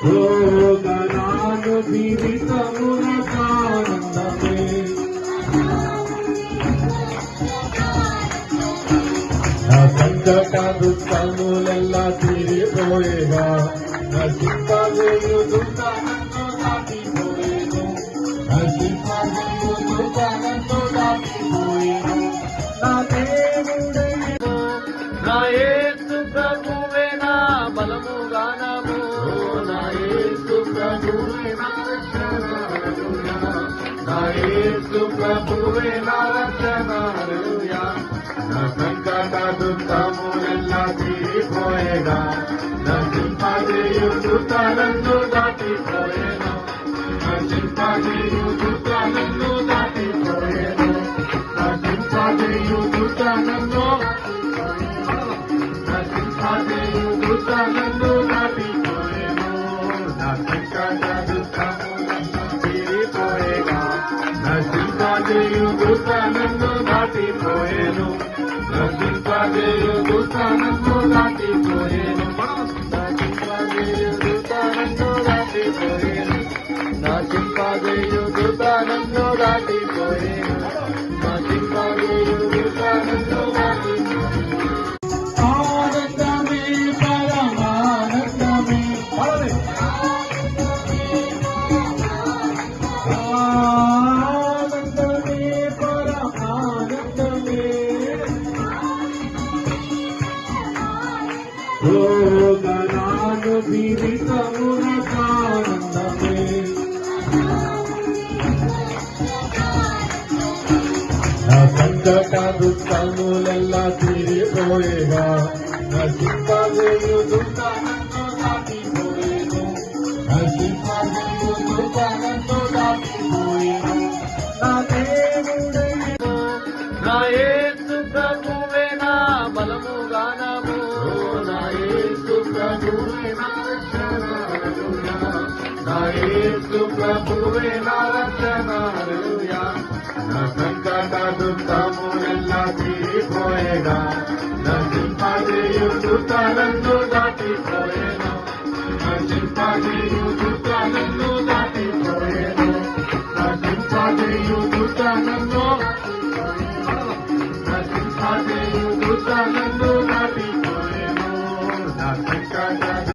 రోగనాను జీవితమున ఆనందమే నా సంకట దుఃఖములెల్లా తీరిపోయేగా నశింపజేయు దుఃఖానంతో దాటిపోయేను నశింపజేయు దుఃఖానంతో దాటిపోయేను నా దేవుడే నా యేసు ప్రభువే నా బలము గానము నా యేసు ప్రభువే నా రక్షణ నా యేసు ప్రభువే నా రక్షణ నా సంకట దుఃఖములెల్లా తీరిపోయేగా నశింపజేయు దుఃఖాలను దాటిపోయేను నశింపజేయు దుఃఖాలను దాటిపోయేను నశింపజేయు దుఃఖాలను నశింపజేయు దుఃఖాలను దాటిపోయేను నా సంకట దుఃఖములెల్లా తీరిపోయేగా నశింపజేయు దుఃఖాలను దాటిపోయేను నశింపజేయు దుఃఖాలను దాటిపోయేను నశింపజేయు దుఃఖాలను దాటిపోయేను నశింపజేయు దుఃఖాలను దాటిపోయేను నశింపజేయు దుఃఖాలను దాటిపోయేను ఆనందమే పరమానందమే ఆనందమే పరమానందమే రోగనాను జీవితమున ఆనందమే నా సంకట దుఃఖములెల్లా తీరిపోయేగా నశింపజేయు దుఃఖానంతో దాటిపోయేను నశింపజేయు దుఃఖానంతో దాటిపోయేను నా దేవుడే నా యేసు ప్రభువే నా బలము గానము నా యేసు ప్రభువే నా రక్షణ నా యేసు ప్రభువే నా రక్షణ నా సంకట దుఃఖములెల్లా తీరిపోయేగా నశింపజేయు దుఃఖాలను దాటిపోయేను నశింపజేయు